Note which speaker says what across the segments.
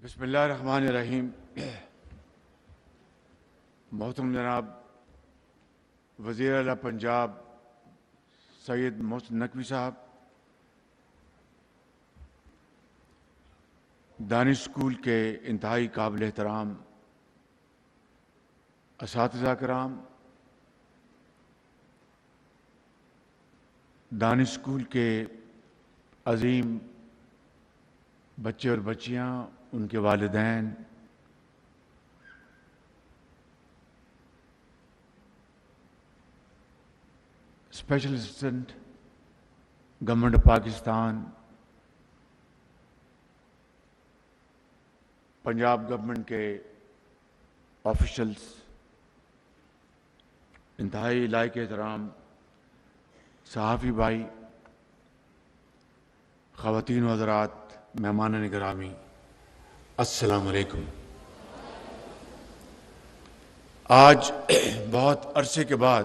Speaker 1: بسم اللہ الرحمن الرحیم۔ محترم جناب وزیر اعلیٰ پنجاب سید محسن نقوی صاحب، دانش اسکول کے انتہائی قابل احترام اساتذہ کرام، دانش اسکول کے عظیم بچے اور بچیاں، ان کے والدین، special assistant government of Pakistan, Punjab government کے آفیشلز، انتہائی لائق احترام صحافی بھائی، خواتین و حضرات، مہمان گرامی، السلام علیکم۔ آج بہت عرصے کے بعد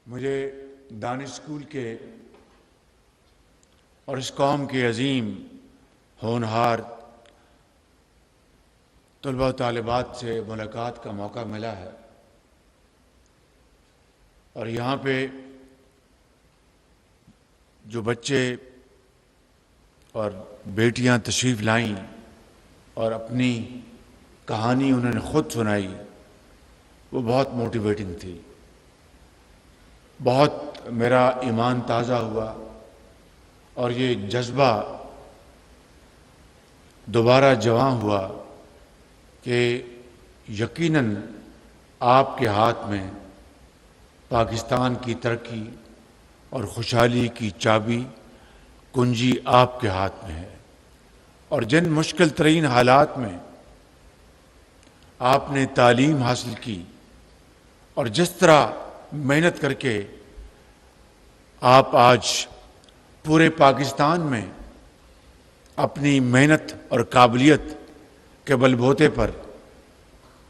Speaker 1: مجھے دانش اسکول کے اور اس قوم کے عظیم ہونہار طلباء و طالبات سے ملاقات کا موقع ملا ہے، اور یہاں پہ جو بچے اور بیٹیاں تشریف لائیں اور اپنی کہانی انہوں نے خود سنائی، وہ بہت موٹیویٹنگ تھی۔ بہت میرا ایمان تازہ ہوا اور یہ جذبہ دوبارہ جواں ہوا کہ یقیناً آپ کے ہاتھ میں پاکستان کی ترقی اور خوشحالی کی چابی کنجی آپ کے ہاتھ میں ہے، اور جن مشکل ترین حالات میں آپ نے تعلیم حاصل کی اور جس طرح محنت کر کے آپ آج پورے پاکستان میں اپنی محنت اور قابلیت کے بل بوتے پر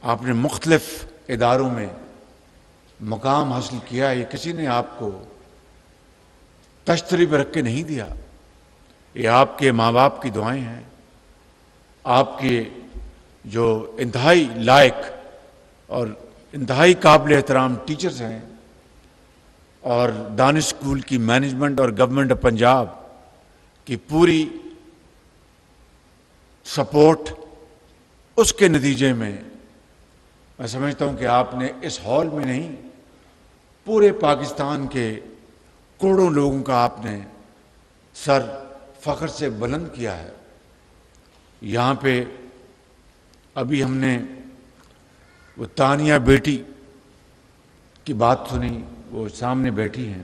Speaker 1: آپ نے مختلف اداروں میں مقام حاصل کیا، یہ کسی نے آپ کو تشتری پہ رکھ کے نہیں دیا، یہ آپ کے ماں باپ کی دعائیں ہیں، آپ کے جو انتہائی لائق اور انتہائی قابل احترام ٹیچرز ہیں، اور دانش اسکول کی مینجمنٹ اور گورنمنٹ آف پنجاب کی پوری سپورٹ، اس کے نتیجے میں میں سمجھتا ہوں کہ آپ نے اس ہال میں نہیں، پورے پاکستان کے کروڑوں لوگوں کا آپ نے سر فخر سے بلند کیا ہے۔ یہاں پہ ابھی ہم نے وہ تانیہ بیٹی کی بات سنی، وہ سامنے بیٹھی ہیں،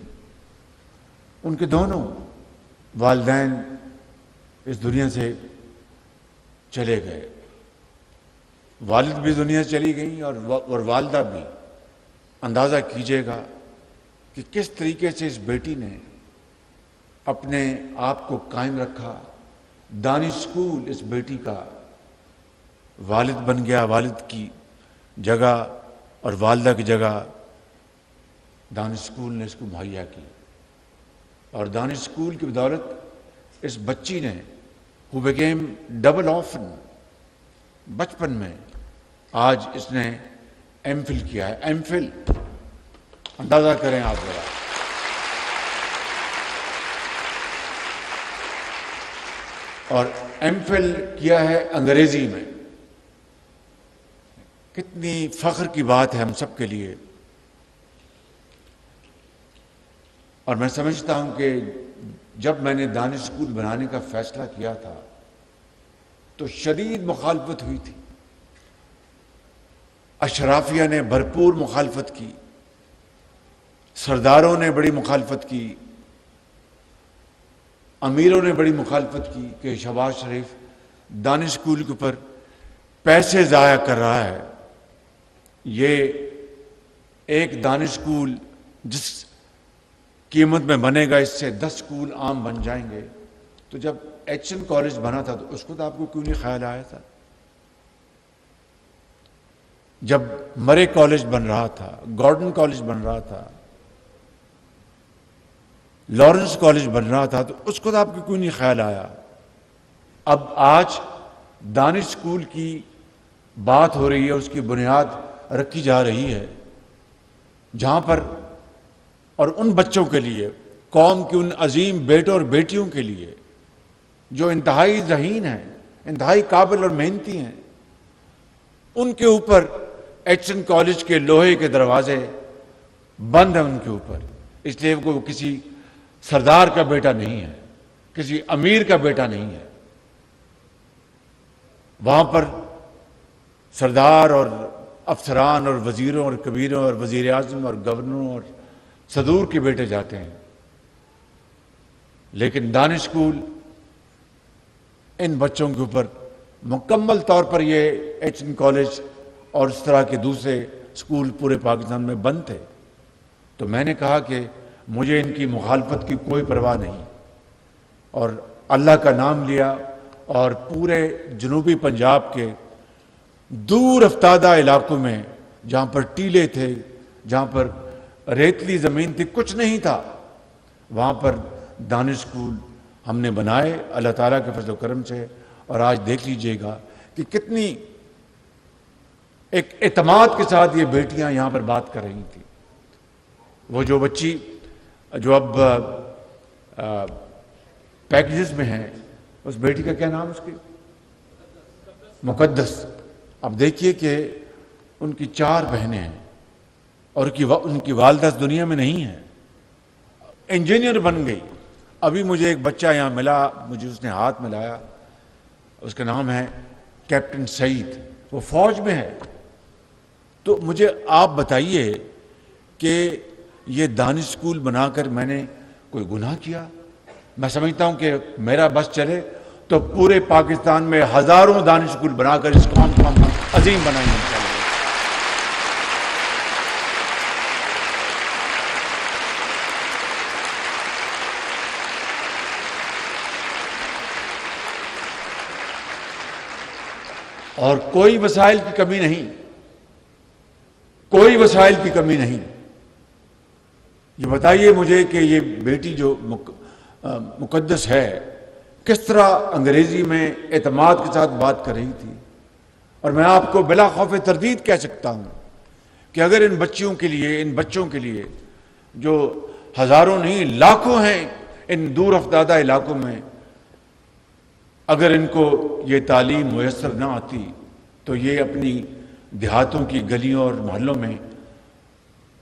Speaker 1: ان کے دونوں والدین اس دنیا سے چلے گئے، والد بھی دنیا سے چلی گئیں اور والدہ بھی۔ اندازہ کیجئے گا کہ کس طریقے سے اس بیٹی نے اپنے آپ کو قائم رکھا۔ دانش اسکول اس بیٹی کا والد بن گیا، والد کی جگہ اور والدہ کی جگہ دانش اسکول نے اس کو مہیا کی، اور دانش اسکول کی بدولت اس بچی نے who became double orphan، بچپن میں آج اس نے ایم فل کیا ہے۔ ایم فل اندازہ کریں آپ ذرا، اور ایم فل کیا ہے انگریزی میں۔ کتنی فخر کی بات ہے ہم سب کے لیے، اور میں سمجھتا ہوں کہ جب میں نے دانش اسکول بنانے کا فیصلہ کیا تھا تو شدید مخالفت ہوئی تھی، اشرافیہ نے بھرپور مخالفت کی، سرداروں نے بڑی مخالفت کی، امیروں نے بڑی مخالفت کی کہ شہباز شریف دانش اسکول کے اوپر پیسے ضائع کر رہا ہے۔ یہ ایک دانش اسکول جس قیمت میں بنے گا، اس سے 10 اسکول عام بن جائیں گے۔ تو جب ایچ این کالج بنا تھا تو اس کو تو آپ کو کیوں نہیں خیال آیا تھا؟ جب مرے کالج بن رہا تھا، گارڈن کالج بن رہا تھا، لارنس کالج بن رہا تھا، تو اس کو تو آپ کو کیوں نہیں خیال آیا؟ اب آج دانش اسکول کی بات ہو رہی ہے، اس کی بنیاد رکھی جا رہی ہے، جہاں پر اور ان بچوں کے لیے، قوم کے ان عظیم بیٹوں اور بیٹیوں کے لیے جو انتہائی ذہین ہیں، انتہائی قابل اور محنتی ہیں، ان کے اوپر ایچ این کالج کے لوہے کے دروازے بند ہیں ان کے اوپر، اس لیے وہ کسی سردار کا بیٹا نہیں ہے، کسی امیر کا بیٹا نہیں ہے۔ وہاں پر سردار اور افسران اور وزیروں اور کبیروں اور وزیر اعظم اور گورنروں اور صدور کے بیٹے جاتے ہیں، لیکن دانش اسکول ان بچوں کے اوپر مکمل طور پر، یہ ایچ این کالج اور اس طرح کے دوسرے اسکول پورے پاکستان میں بند تھے۔ تو میں نے کہا کہ مجھے ان کی مخالفت کی کوئی پرواہ نہیں، اور اللہ کا نام لیا، اور پورے جنوبی پنجاب کے دور افتادہ علاقوں میں جہاں پر ٹیلے تھے، جہاں پر ریتلی زمین تھی، کچھ نہیں تھا، وہاں پر دانش اسکول ہم نے بنائے اللہ تعالیٰ کے فضل و کرم سے۔ اور آج دیکھ لیجئے گا کہ کتنی ایک اعتماد کے ساتھ یہ بیٹیاں یہاں پر بات کر رہی تھیں۔ وہ جو بچی جو اب پیکجز میں ہیں، اس بیٹی کا کیا نام، اس کی مقدس۔ اب دیکھیے کہ ان کی 4 بہنیں ہیں، اور ان کی والدہ اس دنیا میں نہیں ہے، انجینئر بن گئی۔ ابھی مجھے ایک بچہ یہاں ملا، مجھے اس نے ہاتھ ملایا، اس کا نام ہے کیپٹن سعید، وہ فوج میں ہے۔ تو مجھے آپ بتائیے کہ یہ دانش اسکول بنا کر میں نے کوئی گناہ کیا؟ میں سمجھتا ہوں کہ میرا بس چلے تو پورے پاکستان میں ہزاروں دانش اسکول بنا کر اس قوم کو ہم عظیم بنائیں گے۔ اور کوئی وسائل کی کمی نہیں، کوئی وسائل کی کمی نہیں۔ یہ بتائیے مجھے کہ یہ بیٹی جو مقدس ہے، کس طرح انگریزی میں اعتماد کے ساتھ بات کر رہی تھی۔ اور میں آپ کو بلا خوف تردید کہہ سکتا ہوں کہ اگر ان بچیوں کے لیے، ان بچوں کے لیے جو ہزاروں نہیں لاکھوں ہیں ان دور افتادہ علاقوں میں، اگر ان کو یہ تعلیم میسر نہ آتی تو یہ اپنی دیہاتوں کی گلیوں اور محلوں میں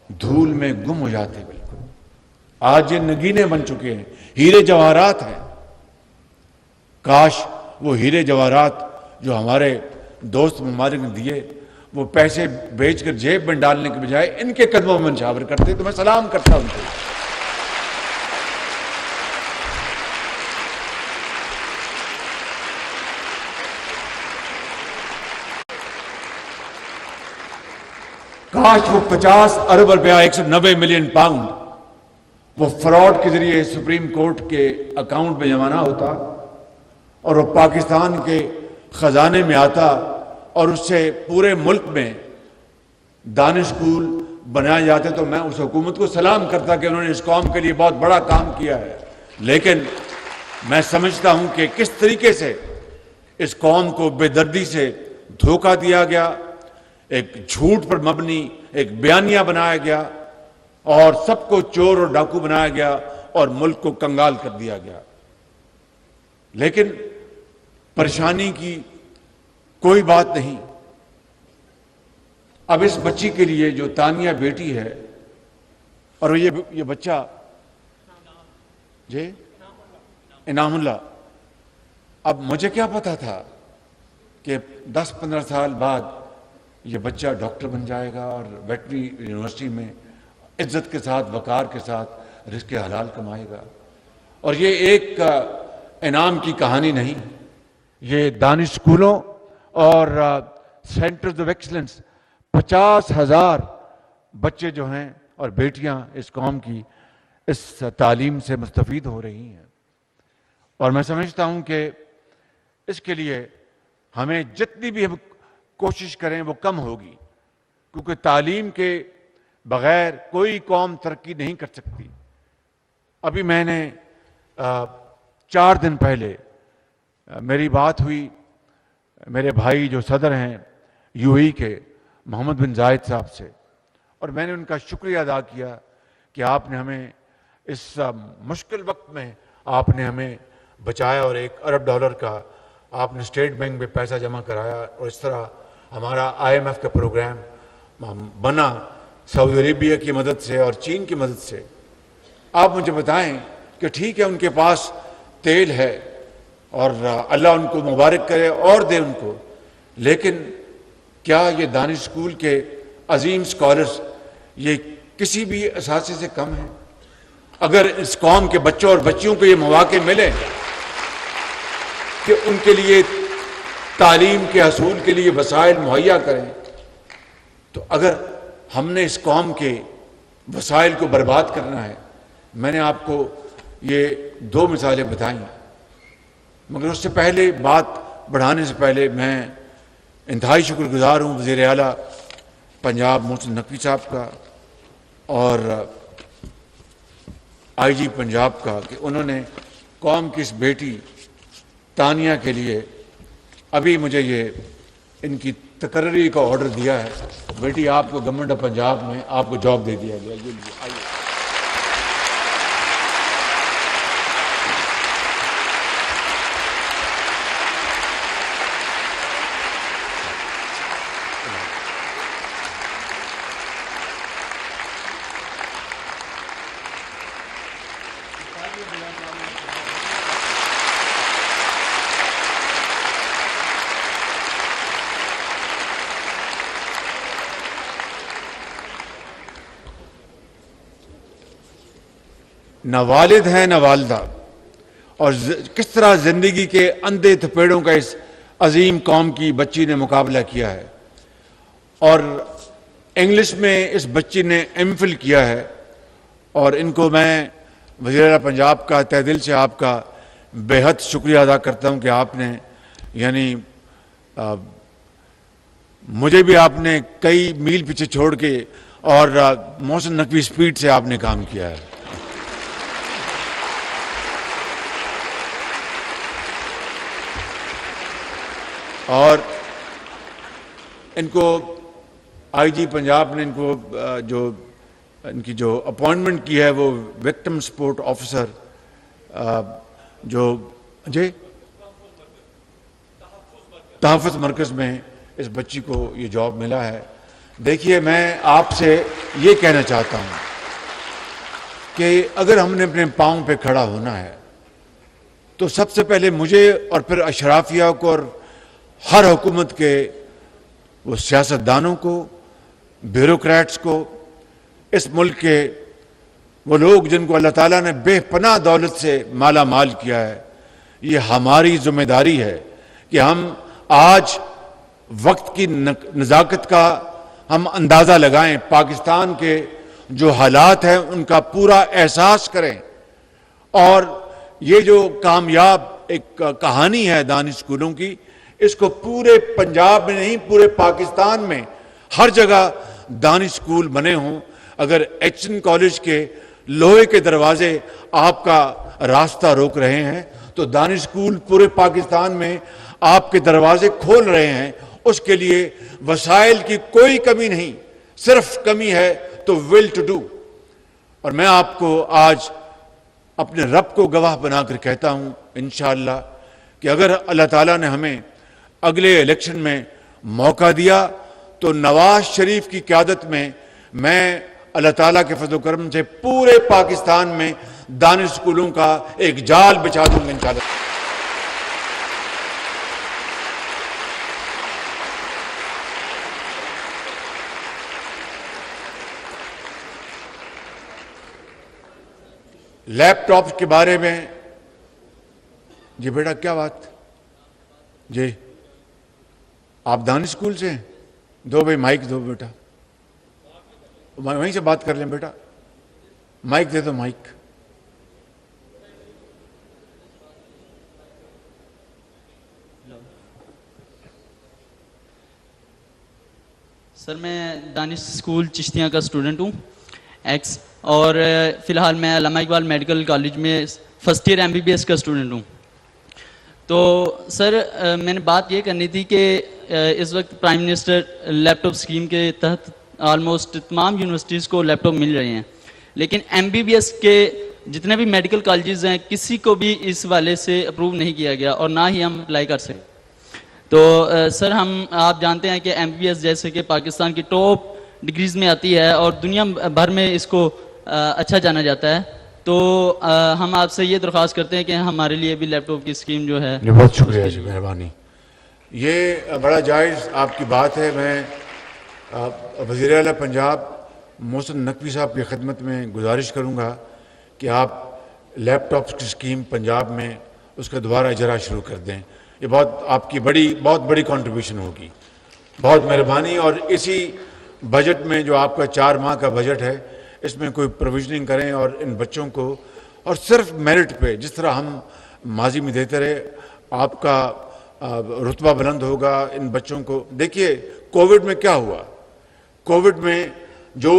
Speaker 1: دھول میں گم ہو جاتے۔ بالکل آج یہ نگینے بن چکے ہیں، ہیرے جواہرات ہیں۔ کاش وہ ہیرے جواہرات جو ہمارے دوست ممالک نے دیے، وہ پیسے بیچ کر جیب میں ڈالنے کے بجائے ان کے قدموں میں نچھاور کرتے، تو میں سلام کرتا ہوں۔ کاش وہ 50 ارب روپیہ 190 ملین پاؤنڈ وہ فراڈ کے ذریعے سپریم کورٹ کے اکاؤنٹ میں جمع نہ ہوتا، اور وہ پاکستان کے خزانے میں آتا، اور اس سے پورے ملک میں دانش اسکول بنائے جاتے، تو میں اس حکومت کو سلام کرتا کہ انہوں نے اس قوم کے لیے بہت بڑا کام کیا ہے۔ لیکن میں سمجھتا ہوں کہ کس طریقے سے اس قوم کو بے دردی سے دھوکہ دیا گیا، ایک جھوٹ پر مبنی ایک بیانیہ بنایا گیا، اور سب کو چور اور ڈاکو بنایا گیا، اور ملک کو کنگال کر دیا گیا۔ لیکن پریشانی کی کوئی بات نہیں۔ اب اس بچی کے لیے جو تانیہ بیٹی ہے، اور یہ بچہ جی انعام اللہ، اب مجھے کیا پتا تھا کہ 10-15 سال بعد یہ بچہ ڈاکٹر بن جائے گا، اور ویٹری یونیورسٹی میں عزت کے ساتھ، وقار کے ساتھ رزق حلال کمائے گا۔ اور یہ ایک انعام کی کہانی نہیں، یہ دانش اسکولوں اور سینٹرز آف ایکسلنس 50,000 بچے جو ہیں اور بیٹیاں اس قوم کی اس تعلیم سے مستفید ہو رہی ہیں۔ اور میں سمجھتا ہوں کہ اس کے لیے ہمیں جتنی بھی ہم کوشش کریں وہ کم ہوگی، کیونکہ تعلیم کے بغیر کوئی قوم ترقی نہیں کر سکتی۔ ابھی میں نے 4 دن پہلے میری بات ہوئی میرے بھائی جو صدر ہیں یو اے کے محمد بن زائد صاحب سے، اور میں نے ان کا شکریہ ادا کیا کہ آپ نے ہمیں اس مشکل وقت میں آپ نے ہمیں بچایا، اور $1 ارب کا آپ نے اسٹیٹ بینک میں پیسہ جمع کرایا، اور اس طرح ہمارا IMF کا پروگرام بنا سعودی عربیہ کی مدد سے اور چین کی مدد سے۔ آپ مجھے بتائیں کہ ٹھیک ہے ان کے پاس تیل ہے اور اللہ ان کو مبارک کرے اور دے ان کو، لیکن کیا یہ دانش اسکول کے عظیم اسکالرز یہ کسی بھی اثاثے سے کم ہیں؟ اگر اس قوم کے بچوں اور بچیوں کو یہ مواقع ملے کہ ان کے لیے تعلیم کے حصول کے لیے وسائل مہیا کریں، تو اگر ہم نے اس قوم کے وسائل کو برباد کرنا ہے، میں نے آپ کو یہ 2 مثالیں بتائیں، مگر اس سے پہلے بات بڑھانے سے پہلے میں انتہائی شکر گزار ہوں وزیر اعلیٰ پنجاب محسن نقوی صاحب کا اور IG پنجاب کا کہ انہوں نے قوم کی اس بیٹی تانیہ کے لیے ابھی مجھے یہ ان کی تقرری کا آرڈر دیا ہے، بیٹی آپ کو گورنمنٹ آف پنجاب میں آپ کو جاب دے دیا گیا، آئیے۔ نہ والد ہیں نہ والدہ، اور کس طرح زندگی کے اندھے تھپیڑوں کا اس عظیم قوم کی بچی نے مقابلہ کیا ہے، اور انگلش میں اس بچی نے MPhil کیا ہے، اور ان کو میں وزیر اعلیٰ پنجاب کا تہ دل سے آپ کا بے حد شکریہ ادا کرتا ہوں کہ آپ نے یعنی مجھے بھی آپ نے کئی میل پیچھے چھوڑ کے اور محسن نقوی سپیڈ سے آپ نے کام کیا ہے۔ اور ان کو IG پنجاب نے ان کو جو ان کی جو اپوائنٹمنٹ کی ہے وہ وکٹم سپورٹ آفیسر جو جی تحفظ مرکز میں اس بچی کو یہ جاب ملا ہے۔ دیکھیے میں آپ سے یہ کہنا چاہتا ہوں کہ اگر ہم نے اپنے پاؤں پہ کھڑا ہونا ہے تو سب سے پہلے مجھے اور پھر اشرافیہ کو اور ہر حکومت کے وہ سیاستدانوں کو، بیوروکریٹس کو، اس ملک کے وہ لوگ جن کو اللہ تعالیٰ نے بے پناہ دولت سے مالا مال کیا ہے، یہ ہماری ذمہ داری ہے کہ ہم آج وقت کی نزاکت کا ہم اندازہ لگائیں، پاکستان کے جو حالات ہیں ان کا پورا احساس کریں، اور یہ جو کامیاب ایک کہانی ہے دانش اسکولوں کی، اس کو پورے پنجاب میں نہیں پورے پاکستان میں ہر جگہ دانش اسکول بنے ہوں۔ اگر ایچن کالج کے لوہے کے دروازے آپ کا راستہ روک رہے ہیں تو دانش اسکول پورے پاکستان میں آپ کے دروازے کھول رہے ہیں۔ اس کے لیے وسائل کی کوئی کمی نہیں، صرف کمی ہے تو ول ٹو ڈو۔ اور میں آپ کو آج اپنے رب کو گواہ بنا کر کہتا ہوں انشاءاللہ کہ اگر اللہ تعالیٰ نے ہمیں اگلے الیکشن میں موقع دیا تو نواز شریف کی قیادت میں اللہ تعالیٰ کے فضل و کرم سے پورے پاکستان میں دانش اسکولوں کا ایک جال بچھا دوں گا انشاءاللہ۔ لیپ ٹاپ کے بارے میں جی بیٹا کیا بات جی آپ دانش اسکول سے ہیں؟ دو بھائی مائک دو بیٹا، وہیں سے بات کر لیں بیٹا، مائک دے دو مائک۔
Speaker 2: سر میں دانش اسکول چشتیاں کا اسٹوڈنٹ ہوں ایکس، اور فی الحال میں علامہ اقبال میڈیکل کالج میں فرسٹ ایئر MBBS کا اسٹوڈنٹ ہوں۔ تو سر میں نے بات یہ کرنی تھی کہ اس وقت پرائم منسٹر لیپ ٹاپ اسکیم کے تحت آلموسٹ تمام یونیورسٹیز کو لیپ ٹاپ مل رہے ہیں، لیکن ایم بی بی ایس کے جتنے بھی میڈیکل کالجز ہیں کسی کو بھی اس والے سے اپروو نہیں کیا گیا اور نہ ہی ہم اپلائی کر سکیں. تو سر آپ جانتے ہیں کہ ایم بی بی ایس جیسے کہ پاکستان کی ٹاپ ڈگریز میں آتی ہے اور دنیا بھر میں اس کو اچھا جانا جاتا ہے، تو ہم آپ سے یہ درخواست کرتے ہیں کہ ہمارے لیے بھی لیپ ٹاپ کی اسکیم جو ہے.
Speaker 1: بہت شکریہ جی، مہربانی. یہ بڑا جائز آپ کی بات ہے. میں وزیر اعلیٰ پنجاب محسن نقوی صاحب کی خدمت میں گزارش کروں گا کہ آپ لیپ ٹاپس کی اسکیم پنجاب میں اس کا دوبارہ اجرا شروع کر دیں. یہ آپ کی بہت بڑی کنٹریبیوشن ہوگی. بہت مہربانی. اور اسی بجٹ میں جو آپ کا 4 ماہ کا بجٹ ہے اس میں کوئی پروویژننگ کریں اور ان بچوں کو، اور صرف میرٹ پہ جس طرح ہم ماضی میں دیتے رہے، آپ کا رتبہ بلند ہوگا. ان بچوں کو دیکھیے کووڈ میں کیا ہوا. کووڈ میں جو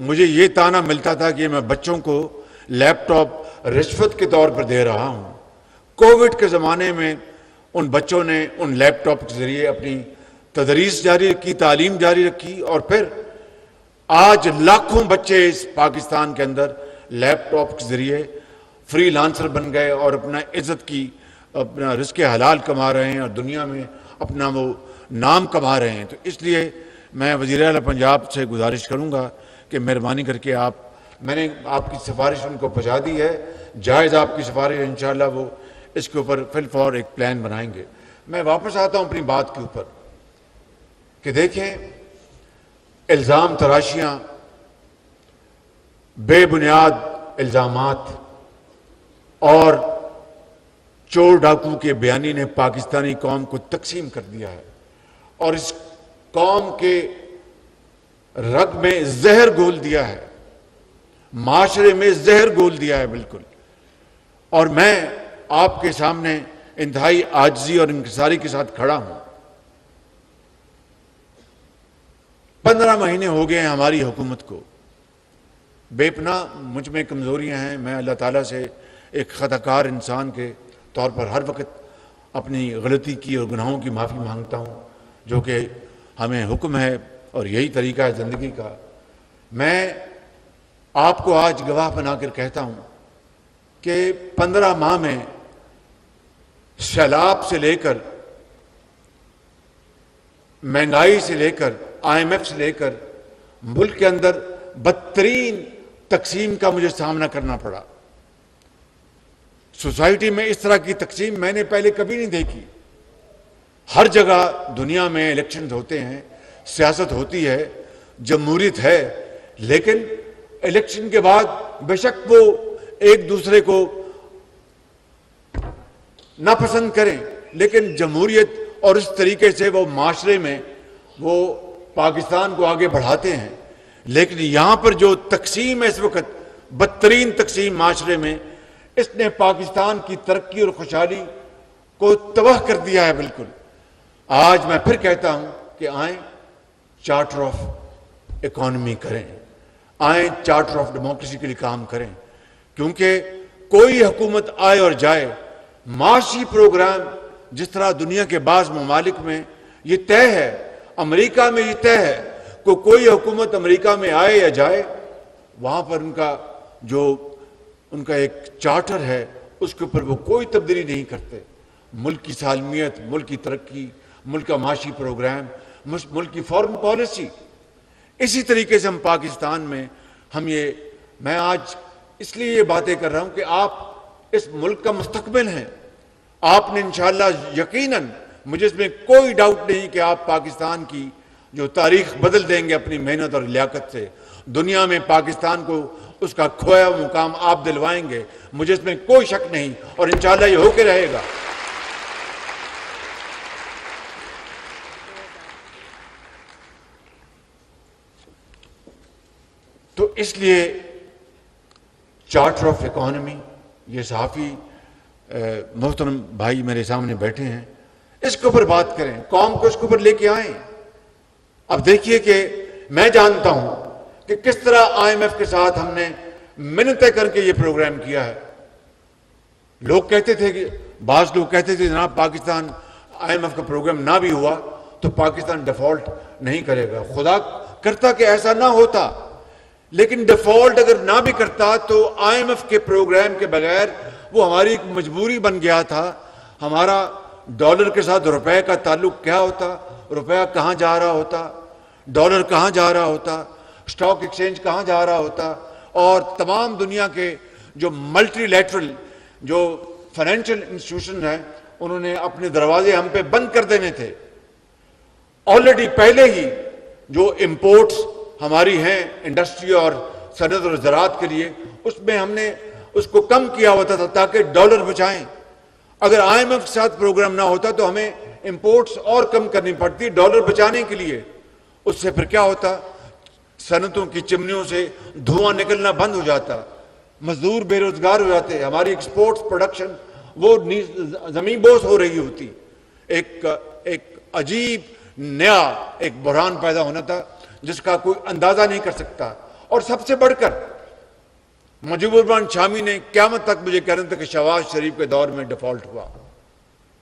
Speaker 1: مجھے یہ تانا ملتا تھا کہ میں بچوں کو لیپ ٹاپ رشوت کے طور پر دے رہا ہوں، کووڈ کے زمانے میں ان بچوں نے ان لیپ ٹاپ کے ذریعے اپنی تدریس جاری رکھی، تعلیم جاری رکھی، اور پھر آج لاکھوں بچے اس پاکستان کے اندر لیپ ٹاپ کے ذریعے فری لانسر بن گئے اور اپنا عزت کی، اپنا رزق حلال کما رہے ہیں اور دنیا میں اپنا وہ نام کما رہے ہیں. تو اس لیے میں وزیر اعلیٰ پنجاب سے گزارش کروں گا کہ مہربانی کر کے میں نے آپ کی سفارش ان کو پہنچا دی ہے، جائز آپ کی سفارش، انشاءاللہ وہ اس کے اوپر فی الفور ایک پلان بنائیں گے. میں واپس آتا ہوں اپنی بات کے اوپر کہ دیکھیں الزام تراشیاں، بے بنیاد الزامات اور چور ڈاکو کے بیانی نے پاکستانی قوم کو تقسیم کر دیا ہے اور اس قوم کے رگ میں زہر گھول دیا ہے، معاشرے میں زہر گھول دیا ہے بالکل. اور میں آپ کے سامنے انتہائی عاجزی اور انکساری کے ساتھ کھڑا ہوں. 15 مہینے ہو گئے ہیں ہماری حکومت کو. بے پناہ مجھ میں کمزوریاں ہیں. میں اللہ تعالیٰ سے ایک خطا کار انسان کے طور پر ہر وقت اپنی غلطی کی اور گناہوں کی معافی مانگتا ہوں، جو کہ ہمیں حکم ہے اور یہی طریقہ ہے زندگی کا. میں آپ کو آج گواہ بنا کر کہتا ہوں کہ 15 ماہ میں سیلاب سے لے کر، مہنگائی سے لے کر، IMF سے لے کر، ملک کے اندر بدترین تقسیم کا مجھے سامنا کرنا پڑا. سوسائٹی میں اس طرح کی تقسیم میں نے پہلے کبھی نہیں دیکھی. ہر جگہ دنیا میں الیکشنز ہوتے ہیں، سیاست ہوتی ہے، جمہوریت ہے، لیکن الیکشن کے بعد بے شک وہ ایک دوسرے کو ناپسند کریں، لیکن جمہوریت اور اس طریقے سے وہ معاشرے میں وہ پاکستان کو آگے بڑھاتے ہیں. لیکن یہاں پر جو تقسیم ہے اس وقت، بدترین تقسیم معاشرے میں، اس نے پاکستان کی ترقی اور خوشحالی کو تباہ کر دیا ہے بالکل. آج میں پھر کہتا ہوں کہ آئیں چارٹر آف اکانومی کریں، آئیں چارٹر آف ڈیموکریسی کے لیے کام کریں، کیونکہ کوئی حکومت آئے اور جائے، معاشی پروگرام جس طرح دنیا کے بعض ممالک میں یہ طے ہے، امریکہ میں یہ طے ہے کہ کوئی حکومت امریکہ میں آئے یا جائے، وہاں پر ان کا ایک چارٹر ہے، اس کے اوپر وہ کوئی تبدیلی نہیں کرتے. ملک کی سالمیت، ملک کی ترقی، ملک کا معاشی پروگرام، ملک کی فارن پالیسی. اسی طریقے سے ہم پاکستان میں میں آج اس لیے یہ باتیں کر رہا ہوں کہ آپ اس ملک کا مستقبل ہیں. آپ نے انشاءاللہ یقیناً، مجھے اس میں کوئی ڈاؤٹ نہیں کہ آپ پاکستان کی جو تاریخ بدل دیں گے اپنی محنت اور لیاقت سے. دنیا میں پاکستان کو اس کا کھویا مقام آپ دلوائیں گے، مجھے اس میں کوئی شک نہیں، اور انشاءاللہ یہ ہو کے رہے گا. تو اس لیے چارٹر آف اکانومی، یہ صحافی محترم بھائی میرے سامنے بیٹھے ہیں، اس کے اوپر بات کریں، قوم کو اس کے اوپر لے کے آئیں. اب دیکھیے کہ میں جانتا ہوں کہ کس طرح IMF کے ساتھ ہم نے منتیں کر کے یہ پروگرام کیا ہے. لوگ کہتے تھے کہ بعض لوگ کہتے تھے جناب پاکستان IMF کا پروگرام نہ بھی ہوا تو پاکستان ڈیفالٹ نہیں کرے گا. خدا کرتا کہ ایسا نہ ہوتا, لیکن ڈیفالٹ اگر نہ بھی کرتا تو IMF کے پروگرام کے بغیر وہ ہماری ایک مجبوری بن گیا تھا. ہمارا ڈالر کے ساتھ روپے کا تعلق کیا ہوتا, روپیہ کہاں جا رہا ہوتا, ڈالر کہاں جا رہا ہوتا, اسٹاک ایکسچینج کہاں جا رہا ہوتا, اور تمام دنیا کے جو ملٹی لیٹرل جو فائنینشیل انسٹیٹیوشن ہیں انہوں نے اپنے دروازے ہم پہ بند کر دینے تھے. آلریڈی پہلے ہی جو امپورٹس ہماری ہیں انڈسٹری اور صنعت اور زراعت کے لیے, اس میں ہم نے اس کو کم کیا ہوتا تھا تاکہ ڈالر بچائیں. اگر IMF کے ساتھ پروگرام نہ ہوتا تو ہمیں امپورٹس اور کم کرنی پڑتی ڈالر بچانے کے لیے. اس سے پھر کیا ہوتا, صنعتوں کی چمنیوں سے دھواں نکلنا بند ہو جاتا, مزدور بے روزگار ہو جاتے, ہماری ایکسپورٹس پروڈکشن وہ زمین بوس ہو رہی ہوتی. ایک عجیب نیا ایک بحران پیدا ہونا تھا جس کا کوئی اندازہ نہیں کر سکتا. اور سب سے بڑھ کر مجیب الرحمان شامی نے قیامت تک مجھے کہنا تھا کہ شہباز شریف کے دور میں ڈیفالٹ ہوا.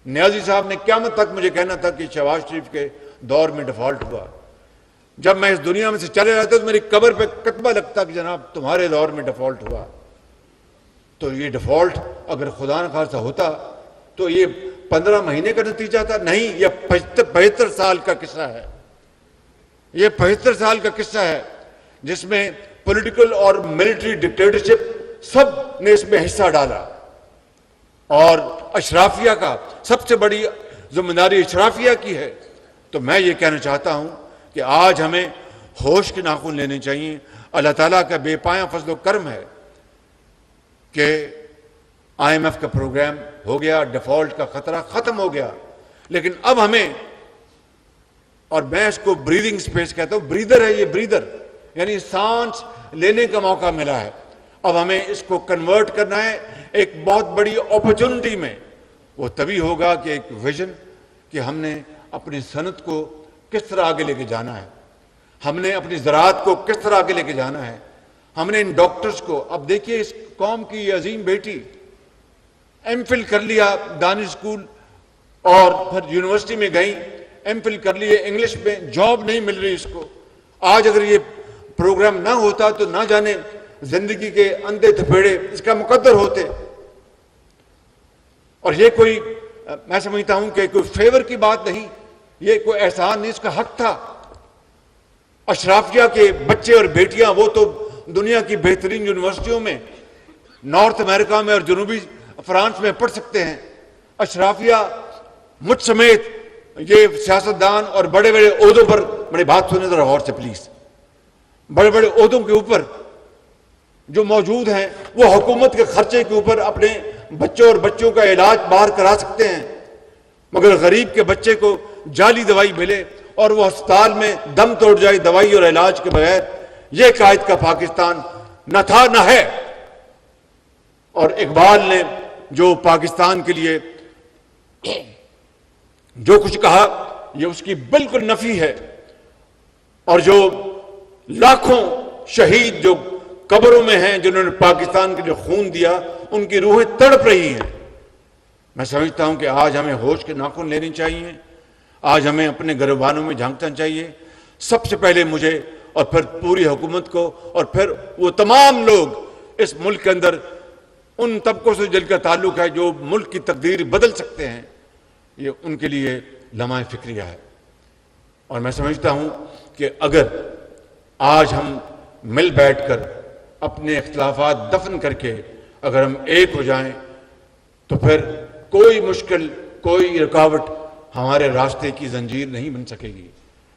Speaker 1: نیازی صاحب نے قیامت تک مجھے کہنا تھا کہ شہباز شریف کے دور میں ڈیفالٹ ہوا. جب میں اس دنیا میں سے چلے جاتا تو میری قبر پہ کتبہ لگتا کہ جناب تمہارے دور میں ڈیفالٹ ہوا. تو یہ ڈیفالٹ اگر خدا نہ خواستہ ہوتا تو یہ 15 مہینے کا نتیجہ تھا نہیں, یہ 75 سال کا قصہ ہے. یہ 75 سال کا قصہ ہے جس میں پولیٹیکل اور ملٹری ڈکٹیٹرشپ سب نے اس میں حصہ ڈالا. اور اشرافیہ کا سب سے بڑی ذمہ داری اشرافیہ کی ہے. تو میں یہ کہنا چاہتا ہوں کہ آج ہمیں ہوش کے ناخن لینے چاہیے. اللہ تعالیٰ کا بے پایاں فضل و کرم ہے کہ IMF کا پروگرام ہو گیا, ڈیفالٹ کا خطرہ ختم ہو گیا. لیکن اب ہمیں, اور میں اس کو بریدنگ سپیس کہتا ہوں, بریدر ہے یہ, بریدر یعنی سانس لینے کا موقع ملا ہے. اب ہمیں اس کو کنورٹ کرنا ہے ایک بہت بڑی اپرچونٹی میں. وہ تبھی ہوگا کہ ایک ویژن کہ ہم نے اپنی صنعت کو کس طرح آگے لے کے جانا ہے, ہم نے اپنی زراعت کو کس طرح آگے لے کے جانا ہے, ہم نے ان ڈاکٹرز کو. اب دیکھیے اس قوم کی یہ عظیم بیٹی MPhil کر لیا دانش اسکول اور پھر یونیورسٹی میں گئیں, MPhil کر لیے انگلش میں, جاب نہیں مل رہی اس کو. آج اگر یہ پروگرام نہ ہوتا تو نہ جانے زندگی کے اندھے تھپیڑے اس کا مقدر ہوتے. اور یہ کوئی, میں سمجھتا ہوں کہ کوئی فیور کی بات نہیں, یہ کوئی احسان نہیں, اس کا حق تھا. اشرافیہ کے بچے اور بیٹیاں وہ تو دنیا کی بہترین یونیورسٹیوں میں نارتھ امریکہ میں اور جنوبی فرانس میں پڑھ سکتے ہیں. اشرافیہ مجھ سمیت یہ سیاستدان اور بڑے بڑے عہدوں پر, بڑی بات سنیں ذرا غور سے پلیز, بڑے بڑے عہدوں کے اوپر جو موجود ہیں وہ حکومت کے خرچے کے اوپر اپنے بچوں اور بچوں کا علاج باہر کرا سکتے ہیں. مگر غریب کے بچے کو جعلی دوائی ملے اور وہ ہسپتال میں دم توڑ جائے دوائی اور علاج کے بغیر, یہ قائد کا پاکستان نہ تھا نہ ہے. اور اقبال نے جو پاکستان کے لیے جو کچھ کہا یہ اس کی بالکل نفی ہے. اور جو لاکھوں شہید جو قبروں میں ہیں جنہوں نے پاکستان کے لیے خون دیا, ان کی روحیں تڑپ رہی ہیں. میں سمجھتا ہوں کہ آج ہمیں ہوش کے ناخن لینے چاہیے, آج ہمیں اپنے گریبانوں میں جھانکنا چاہیے. سب سے پہلے مجھے اور پھر پوری حکومت کو اور پھر وہ تمام لوگ اس ملک کے اندر ان طبقوں سے جن کا تعلق ہے جو ملک کی تقدیر بدل سکتے ہیں, یہ ان کے لیے لمحہ فکریہ ہے. اور میں سمجھتا ہوں کہ اگر آج ہم مل بیٹھ کر اپنے اختلافات دفن کر کے اگر ہم ایک ہو جائیں تو پھر کوئی مشکل, کوئی رکاوٹ ہمارے راستے کی زنجیر نہیں بن سکے گی.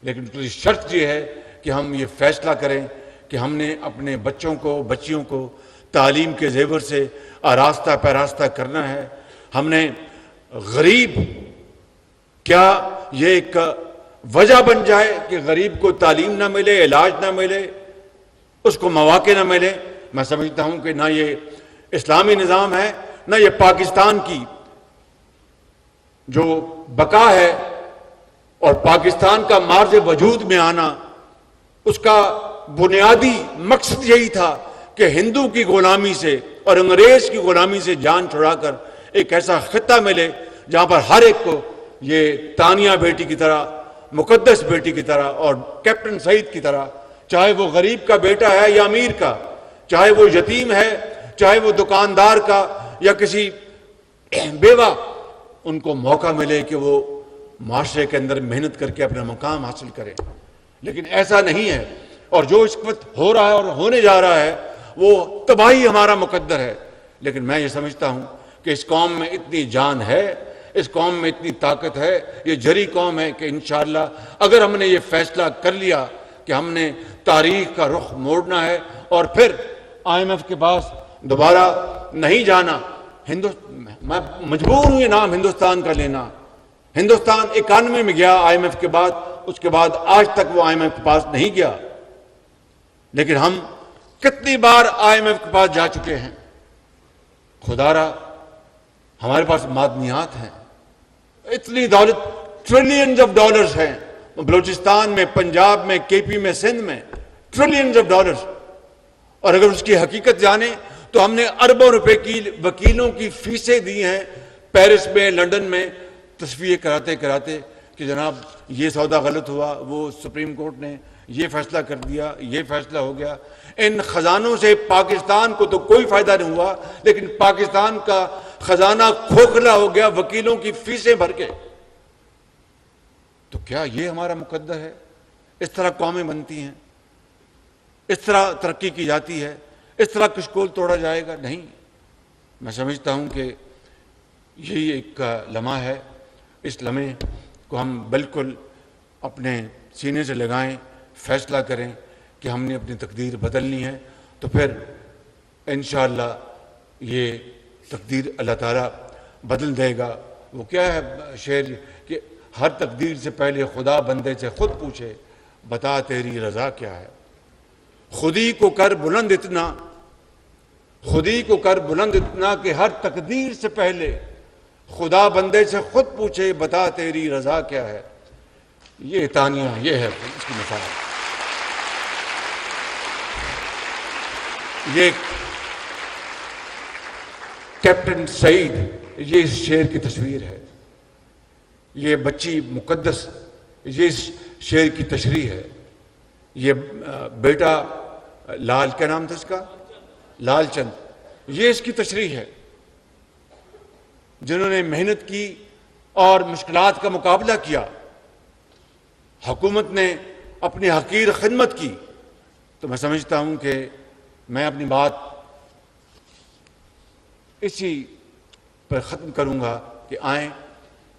Speaker 1: لیکن شرط یہ ہے کہ ہم یہ فیصلہ کریں کہ ہم نے اپنے بچوں کو, بچیوں کو تعلیم کے زیور سے آراستہ پیراستہ کرنا ہے. ہم نے غریب, کیا یہ ایک وجہ بن جائے کہ غریب کو تعلیم نہ ملے, علاج نہ ملے, اس کو مواقع نہ ملے؟ میں سمجھتا ہوں کہ نہ یہ اسلامی نظام ہے, نہ یہ پاکستان کی جو بقا ہے اور پاکستان کا مارز وجود میں آنا, اس کا بنیادی مقصد یہی تھا کہ ہندو کی غلامی سے اور انگریز کی غلامی سے جان چھڑا کر ایک ایسا خطہ ملے جہاں پر ہر ایک کو یہ تانیہ بیٹی کی طرح، مقدس بیٹی کی طرح اور کیپٹن سعید کی طرح، چاہے وہ غریب کا بیٹا ہے یا امیر کا، چاہے وہ یتیم ہے، چاہے وہ دکاندار کا یا کسی بیوہ، ان کو موقع ملے کہ وہ معاشرے کے اندر محنت کر کے اپنا مقام حاصل کرے. لیکن ایسا نہیں ہے، اور جو اس وقت ہو رہا ہے اور ہونے جا رہا ہے وہ تباہی ہمارا مقدر ہے. لیکن میں یہ سمجھتا ہوں کہ اس قوم میں اتنی جان ہے، اس قوم میں اتنی طاقت ہے، یہ جری قوم ہے کہ انشاءاللہ اگر ہم نے یہ فیصلہ کر لیا کہ ہم نے تاریخ کا رخ موڑنا ہے اور پھر IMF کے پاس دوبارہ نہیں جانا. میں مجبور ہوں یہ نام ہندوستان کا لینا. ہندوستان 91 میں گیا IMF کے بعد، اس کے بعد آج تک وہ IMF کے پاس نہیں گیا. لیکن ہم کتنی بار IMF کے پاس جا چکے ہیں. خدا را ہمارے پاس معدنیات ہیں، اتنی دولت، ٹریلینز آف ڈالرز ہیں بلوچستان میں، پنجاب میں، KP میں، سندھ میں، ٹریلینز آف ڈالرز. اور اگر اس کی حقیقت جانیں تو ہم نے اربوں روپے کی وکیلوں کی فیسیں دی ہیں پیرس میں، لنڈن میں، تصفیے کراتے کراتے کہ جناب یہ سودا غلط ہوا، وہ سپریم کورٹ نے یہ فیصلہ کر دیا، یہ فیصلہ ہو گیا. ان خزانوں سے پاکستان کو تو کوئی فائدہ نہیں ہوا، لیکن پاکستان کا خزانہ کھوکھلا ہو گیا وکیلوں کی فیسیں بھر کے. تو کیا یہ ہمارا مقدر ہے؟ اس طرح قومیں بنتی ہیں، اس طرح ترقی کی جاتی ہے، اس طرح کشکول توڑا جائے گا؟ نہیں. میں سمجھتا ہوں کہ یہی ایک لمحہ ہے. اس لمحے کو ہم بالکل اپنے سینے سے لگائیں، فیصلہ کریں کہ ہم نے اپنی تقدیر بدلنی ہے. تو پھر انشاءاللہ یہ تقدیر اللہ تعالیٰ بدل دے گا. وہ کیا ہے شعر کہ ہر تقدیر سے پہلے خدا بندے سے خود پوچھے، بتا تیری رضا کیا ہے. خودی کو کر بلند اتنا، خودی کو کر بلند اتنا کہ ہر تقدیر سے پہلے خدا بندے سے خود پوچھے، بتا تیری رضا کیا ہے. یہ تانیہ، یہ ہے اس کی مثال. یہ کیپٹن سعید، یہ اس شعر کی تصویر ہے. یہ بچی مقدس، یہ اس شعر کی تشریح ہے. یہ بیٹا لال، کیا نام تھا اس کا؟ لال چند، یہ اس کی تشریح ہے. جنہوں نے محنت کی اور مشکلات کا مقابلہ کیا، حکومت نے اپنی حقیر خدمت کی. تو میں سمجھتا ہوں کہ میں اپنی بات اسی پر ختم کروں گا کہ آئیں،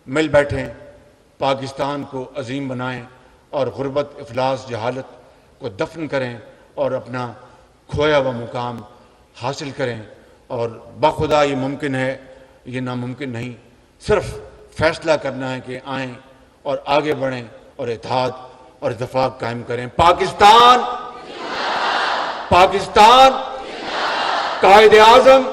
Speaker 1: مل بیٹھیں، پاکستان کو عظیم بنائیں اور غربت، افلاس، جہالت کو دفن کریں اور اپنا کھویا ہوا مقام حاصل کریں. اور بخدا یہ ممکن ہے، یہ ناممکن نہیں. صرف فیصلہ کرنا ہے کہ آئیں اور آگے بڑھیں اور اتحاد اور اتفاق قائم کریں. پاکستان، پاکستان، قائد اعظم